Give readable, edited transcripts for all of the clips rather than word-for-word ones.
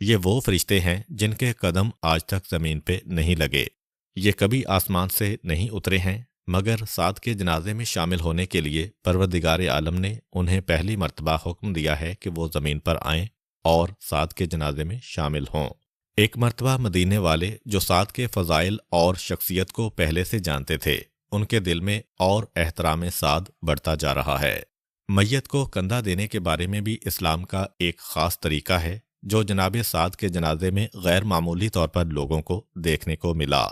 یہ وہ فرشتے ہیں جن کے قدم آج تک زمین پہ نہیں لگے، یہ کبھی آسمان سے نہیں اترے ہیں، مگر سعد کے جنازے میں شامل ہونے کے لیے پروردگار عالم نے انہیں پہلی مرتبہ حکم دیا ہے کہ وہ زمین پر آئیں اور سعد کے جنازے میں شامل ہوں۔ ایک مرتبہ مدینے والے جو سعد کے فضائل اور شخصیت کو پہلے سے جانتے تھے، ان کے دل میں اور احترام سعد بڑھتا جا رہا ہے۔ میت کو کندھا دینے کے بارے میں بھی اسلام کا ایک خاص طریقہ ہے جو جناب سعد کے جنازے میں غیر معمولی طور پر لوگوں کو دیکھنے کو ملا۔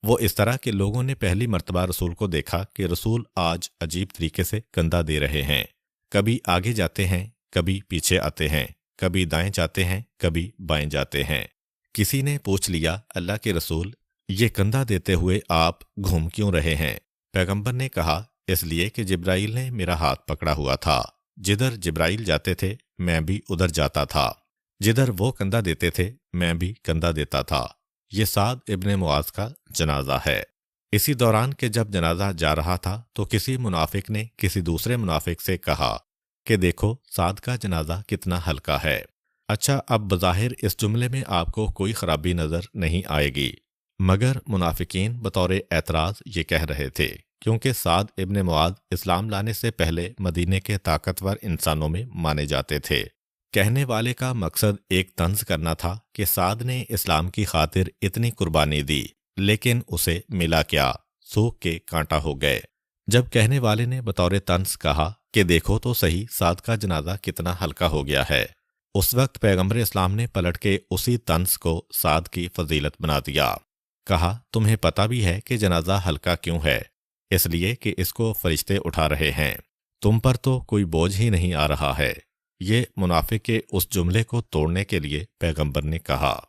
وہ اس طرح کہ لوگوں نے پہلی مرتبہ رسول کو دیکھا کہ رسول آج عجیب طریقے سے کندھا دے رہے ہیں، کبھی آگے جاتے ہیں، کبھی پیچھے آتے ہیں، کبھی دائیں جاتے ہیں، کبھی بائیں جاتے ہیں۔ کسی نے پوچھ لیا، اللہ کے رسول، یہ کندھا دیتے ہوئے آپ گھوم کیوں رہے ہیں؟ پیغمبر نے کہا، اس لیے کہ جبرائیل نے میرا ہاتھ پکڑا ہوا تھا، جدھر جبرائیل جاتے تھے میں بھی ادھر جاتا تھا، جدھر وہ کندھا دیتے تھے میں بھی کندھا دیتا تھا۔ یہ سعد ابن معاذ کا جنازہ ہے۔ اسی دوران کہ جب جنازہ جا رہا تھا تو کسی منافق نے کسی دوسرے منافق سے کہا کہ دیکھو سعد کا جنازہ کتنا ہلکا ہے۔ اچھا، اب بظاہر اس جملے میں آپ کو کوئی خرابی نظر نہیں آئے گی، مگر منافقین بطور اعتراض یہ کہہ رہے تھے کیونکہ سعد ابن معاذ اسلام لانے سے پہلے مدینے کے طاقتور انسانوں میں مانے جاتے تھے۔ کہنے والے کا مقصد ایک طنز کرنا تھا کہ سعد نے اسلام کی خاطر اتنی قربانی دی، لیکن اسے ملا کیا؟ سوکھ کے کانٹا ہو گئے۔ جب کہنے والے نے بطور طنز کہا کہ دیکھو تو صحیح سعد کا جنازہ کتنا ہلکا ہو گیا ہے، اس وقت پیغمبر اسلام نے پلٹ کے اسی طنز کو سعد کی فضیلت بنا دیا۔ کہا، تمہیں پتہ بھی ہے کہ جنازہ ہلکا کیوں ہے؟ اس لیے کہ اس کو فرشتے اٹھا رہے ہیں، تم پر تو کوئی بوجھ ہی نہیں آ رہا ہے۔ یہ منافق کے اس جملے کو توڑنے کے لیے پیغمبر نے کہا۔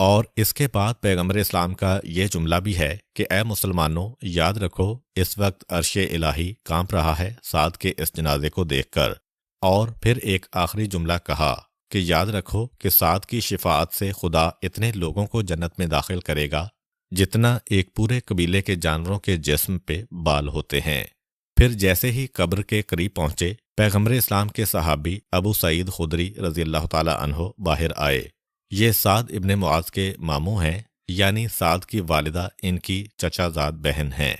اور اس کے بعد پیغمبر اسلام کا یہ جملہ بھی ہے کہ اے مسلمانوں، یاد رکھو اس وقت عرش الہی کانپ رہا ہے سعد کے اس جنازے کو دیکھ کر۔ اور پھر ایک آخری جملہ کہا کہ یاد رکھو کہ سعد کی شفاعت سے خدا اتنے لوگوں کو جنت میں داخل کرے گا جتنا ایک پورے قبیلے کے جانوروں کے جسم پہ بال ہوتے ہیں۔ پھر جیسے ہی قبر کے قریب پہنچے، پیغمبر اسلام کے صحابی ابو سعید خدری رضی اللہ تعالی عنہ باہر آئے۔ یہ سعد ابن معاذ کے ماموں ہیں، یعنی سعد کی والدہ ان کی چچا زاد بہن ہیں۔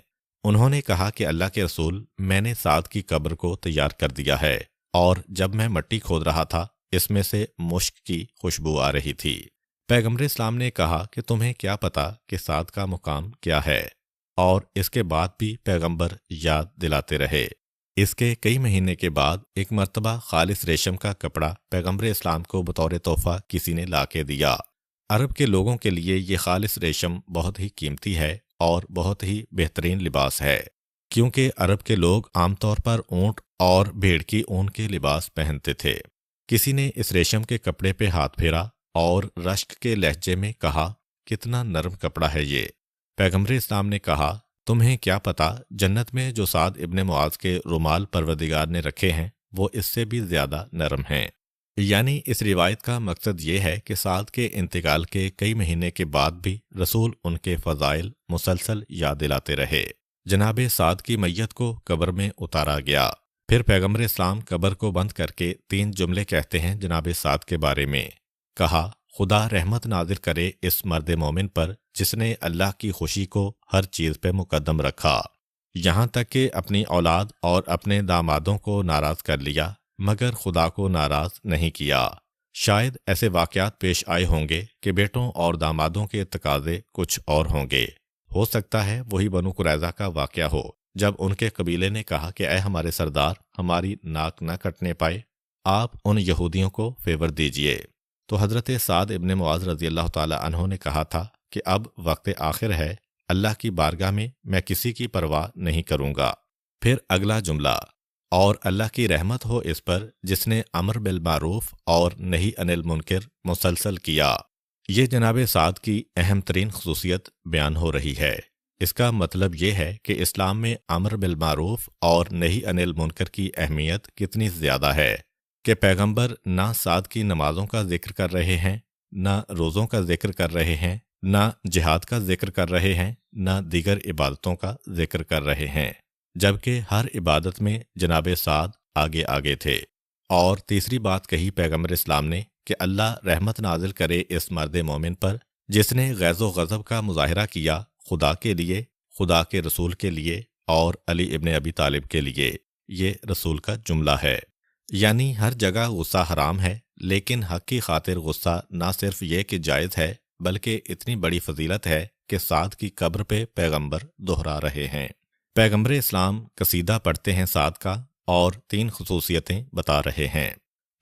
انہوں نے کہا کہ اللہ کے رسول، میں نے سعد کی قبر کو تیار کر دیا ہے، اور جب میں مٹی کھود رہا تھا اس میں سے مشک کی خوشبو آ رہی تھی۔ پیغمبر اسلام نے کہا کہ تمہیں کیا پتا کہ سعد کا مقام کیا ہے؟ اور اس کے بعد بھی پیغمبر یاد دلاتے رہے۔ اس کے کئی مہینے کے بعد ایک مرتبہ خالص ریشم کا کپڑا پیغمبر اسلام کو بطور تحفہ کسی نے لا کے دیا۔ عرب کے لوگوں کے لیے یہ خالص ریشم بہت ہی قیمتی ہے اور بہت ہی بہترین لباس ہے، کیونکہ عرب کے لوگ عام طور پر اونٹ اور بھیڑ کی اون کے لباس پہنتے تھے۔ کسی نے اس ریشم کے کپڑے پہ ہاتھ پھیرا اور رشک کے لہجے میں کہا، کتنا نرم کپڑا ہے یہ۔ پیغمبر اسلام نے کہا، تمہیں کیا پتا جنت میں جو سعد ابن معاذ کے رومال پروردگار نے رکھے ہیں وہ اس سے بھی زیادہ نرم ہیں۔ یعنی اس روایت کا مقصد یہ ہے کہ سعد کے انتقال کے کئی مہینے کے بعد بھی رسول ان کے فضائل مسلسل یاد دلاتے رہے۔ جناب سعد کی میت کو قبر میں اتارا گیا۔ پھر پیغمبر اسلام قبر کو بند کر کے 3 جملے کہتے ہیں جناب سعد کے بارے میں۔ کہا، خدا رحمت نازل کرے اس مرد مومن پر جس نے اللہ کی خوشی کو ہر چیز پہ مقدم رکھا، یہاں تک کہ اپنی اولاد اور اپنے دامادوں کو ناراض کر لیا مگر خدا کو ناراض نہیں کیا۔ شاید ایسے واقعات پیش آئے ہوں گے کہ بیٹوں اور دامادوں کے تقاضے کچھ اور ہوں گے۔ ہو سکتا ہے وہی بنو قریظہ کا واقعہ ہو جب ان کے قبیلے نے کہا کہ اے ہمارے سردار، ہماری ناک نہ کٹنے پائے، آپ ان یہودیوں کو فیور دیجئے۔ تو حضرت سعد ابن معاذ رضی اللہ تعالی عنہ نے کہا تھا کہ اب وقت آخر ہے، اللہ کی بارگاہ میں کسی کی پرواہ نہیں کروں گا۔ پھر اگلا جملہ، اور اللہ کی رحمت ہو اس پر جس نے امر بالمعروف اور نہی عن المنکر مسلسل کیا۔ یہ جناب سعد کی اہم ترین خصوصیت بیان ہو رہی ہے۔ اس کا مطلب یہ ہے کہ اسلام میں امر بالمعروف اور نہی عن المنکر کی اہمیت کتنی زیادہ ہے کہ پیغمبر نہ سعد کی نمازوں کا ذکر کر رہے ہیں، نہ روزوں کا ذکر کر رہے ہیں، نہ جہاد کا ذکر کر رہے ہیں، نہ دیگر عبادتوں کا ذکر کر رہے ہیں، جبکہ ہر عبادت میں جناب سعد آگے آگے تھے۔ اور تیسری بات کہی پیغمبر اسلام نے کہ اللہ رحمت نازل کرے اس مرد مومن پر جس نے غیظ و غضب کا مظاہرہ کیا خدا کے لیے، خدا کے رسول کے لیے اور علی ابن ابی طالب کے لیے۔ یہ رسول کا جملہ ہے۔ یعنی ہر جگہ غصہ حرام ہے، لیکن حق کی خاطر غصہ نہ صرف یہ کہ جائز ہے بلکہ اتنی بڑی فضیلت ہے کہ سعد کی قبر پہ پیغمبر دہرا رہے ہیں۔ پیغمبر اسلام قصیدہ پڑھتے ہیں سعد کا اور 3 خصوصیتیں بتا رہے ہیں۔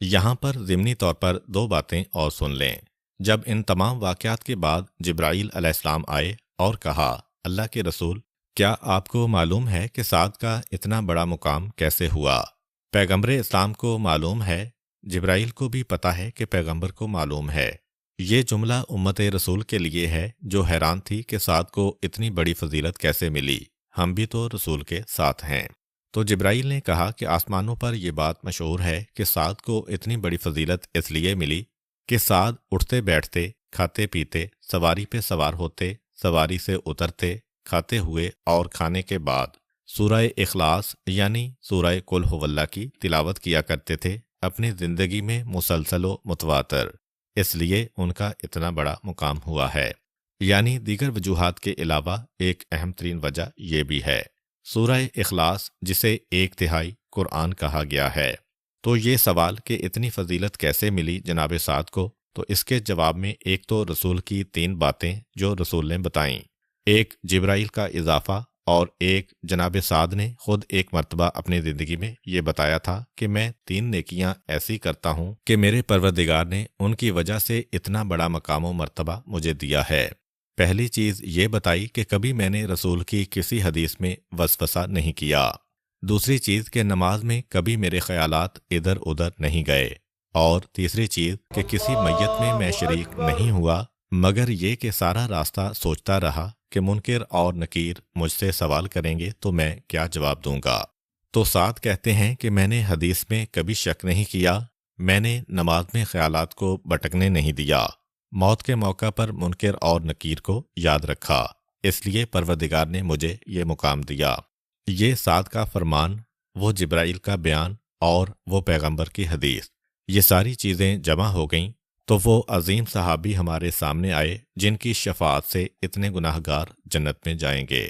یہاں پر ضمنی طور پر 2 باتیں اور سن لیں۔ جب ان تمام واقعات کے بعد جبرائیل علیہ السلام آئے اور کہا، اللہ کے رسول، کیا آپ کو معلوم ہے کہ سعد کا اتنا بڑا مقام کیسے ہوا؟ پیغمبر اسلام کو معلوم ہے، جبرائیل کو بھی پتہ ہے کہ پیغمبر کو معلوم ہے۔ یہ جملہ امت رسول کے لیے ہے جو حیران تھی کہ سعد کو اتنی بڑی فضیلت کیسے ملی، ہم بھی تو رسول کے ساتھ ہیں۔ تو جبرائیل نے کہا کہ آسمانوں پر یہ بات مشہور ہے کہ سعد کو اتنی بڑی فضیلت اس لیے ملی کہ سعد اٹھتے بیٹھتے، کھاتے پیتے، سواری پہ سوار ہوتے، سواری سے اترتے، کھاتے ہوئے اور کھانے کے بعد سورہ اخلاص یعنی سورہ قل ھو اللہ کی تلاوت کیا کرتے تھے اپنی زندگی میں مسلسل و متواتر، اس لیے ان کا اتنا بڑا مقام ہوا ہے۔ یعنی دیگر وجوہات کے علاوہ ایک اہم ترین وجہ یہ بھی ہے۔ سورہ اخلاص جسے 1/3 قرآن کہا گیا ہے۔ تو یہ سوال کہ اتنی فضیلت کیسے ملی جناب سعد کو، تو اس کے جواب میں ایک تو رسول کی 3 باتیں جو رسول نے بتائیں، ایک جبرائیل کا اضافہ، اور ایک جناب سعد نے خود ایک مرتبہ اپنی زندگی میں یہ بتایا تھا کہ میں 3 نیکیاں ایسی کرتا ہوں کہ میرے پروردگار نے ان کی وجہ سے اتنا بڑا مقام و مرتبہ مجھے دیا ہے۔ پہلی چیز یہ بتائی کہ کبھی میں نے رسول کی کسی حدیث میں وسوسہ نہیں کیا۔ دوسری چیز کہ نماز میں کبھی میرے خیالات ادھر ادھر نہیں گئے، اور تیسری چیز کہ کسی میت میں میں شریک نہیں ہوا مگر یہ کہ سارا راستہ سوچتا رہا کہ منکر اور نکیر مجھ سے سوال کریں گے تو میں کیا جواب دوں گا۔ تو سعد کہتے ہیں کہ میں نے حدیث میں کبھی شک نہیں کیا، میں نے نماز میں خیالات کو بھٹکنے نہیں دیا، موت کے موقع پر منکر اور نکیر کو یاد رکھا، اس لیے پروردگار نے مجھے یہ مقام دیا۔ یہ سعد کا فرمان، وہ جبرائیل کا بیان اور وہ پیغمبر کی حدیث، یہ ساری چیزیں جمع ہو گئیں تو وہ عظیم صحابی ہمارے سامنے آئے جن کی شفاعت سے اتنے گناہ گار جنت میں جائیں گے۔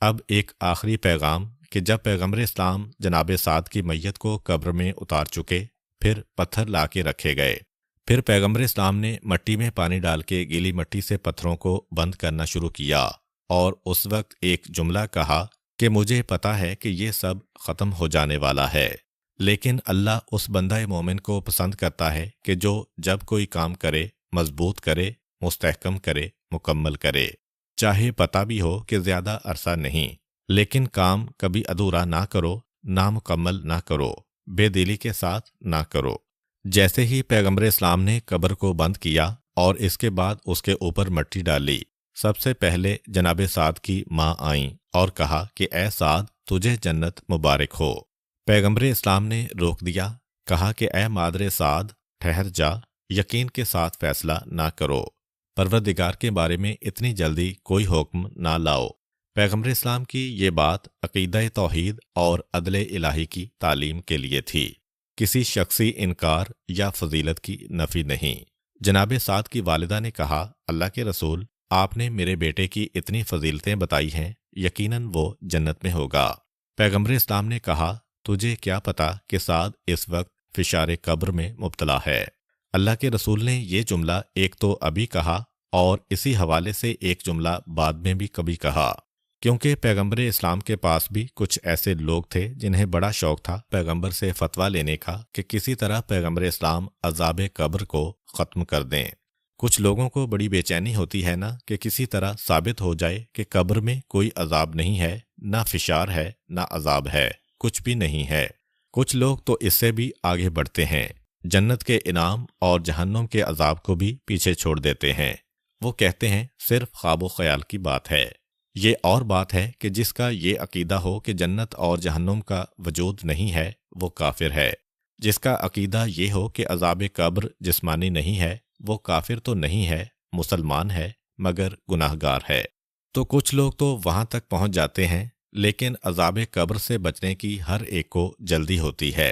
اب ایک آخری پیغام کہ جب پیغمبر اسلام جناب سعد کی میت کو قبر میں اتار چکے، پھر پتھر لا کے رکھے گئے، پھر پیغمبر اسلام نے مٹی میں پانی ڈال کے گیلی مٹی سے پتھروں کو بند کرنا شروع کیا، اور اس وقت ایک جملہ کہا کہ مجھے پتا ہے کہ یہ سب ختم ہو جانے والا ہے، لیکن اللہ اس بندہ مومن کو پسند کرتا ہے کہ جو جب کوئی کام کرے مضبوط کرے، مستحکم کرے، مکمل کرے، چاہے پتہ بھی ہو کہ زیادہ عرصہ نہیں، لیکن کام کبھی ادھورا نہ کرو، نامکمل نہ کرو، بے دلی کے ساتھ نہ کرو۔ جیسے ہی پیغمبر اسلام نے قبر کو بند کیا اور اس کے بعد اس کے اوپر مٹی ڈالی، سب سے پہلے جناب سعد کی ماں آئیں اور کہا کہ اے سعد، تجھے جنت مبارک ہو۔ پیغمبر اسلام نے روک دیا، کہا کہ اے مادر سعد، ٹھہر جا، یقین کے ساتھ فیصلہ نہ کرو، پروردگار کے بارے میں اتنی جلدی کوئی حکم نہ لاؤ۔ پیغمبر اسلام کی یہ بات عقیدہ توحید اور عدل الہی کی تعلیم کے لیے تھی، کسی شخصی انکار یا فضیلت کی نفی نہیں۔ جناب سعد کی والدہ نے کہا، اللہ کے رسول، آپ نے میرے بیٹے کی اتنی فضیلتیں بتائی ہیں، یقیناً وہ جنت میں ہوگا۔ پیغمبر اسلام نے کہا، تجھے کیا پتا کہ سعد اس وقت فشار قبر میں مبتلا ہے۔ اللہ کے رسول نے یہ جملہ ایک تو ابھی کہا اور اسی حوالے سے ایک جملہ بعد میں بھی کبھی کہا، کیونکہ پیغمبر اسلام کے پاس بھی کچھ ایسے لوگ تھے جنہیں بڑا شوق تھا پیغمبر سے فتویٰ لینے کا کہ کسی طرح پیغمبر اسلام عذاب قبر کو ختم کر دیں۔ کچھ لوگوں کو بڑی بے چینی ہوتی ہے نا کہ کسی طرح ثابت ہو جائے کہ قبر میں کوئی عذاب نہیں ہے، نہ فشار ہے، نہ عذاب ہے، کچھ بھی نہیں ہے۔ کچھ لوگ تو اس سے بھی آگے بڑھتے ہیں، جنت کے انعام اور جہنم کے عذاب کو بھی پیچھے چھوڑ دیتے ہیں۔ وہ کہتے ہیں صرف خواب و خیال کی بات ہے۔ یہ اور بات ہے کہ جس کا یہ عقیدہ ہو کہ جنت اور جہنم کا وجود نہیں ہے، وہ کافر ہے۔ جس کا عقیدہ یہ ہو کہ عذاب قبر جسمانی نہیں ہے، وہ کافر تو نہیں ہے، مسلمان ہے، مگر گناہ گار ہے۔ تو کچھ لوگ تو وہاں تک پہنچ جاتے ہیں، لیکن عذاب قبر سے بچنے کی ہر ایک کو جلدی ہوتی ہے۔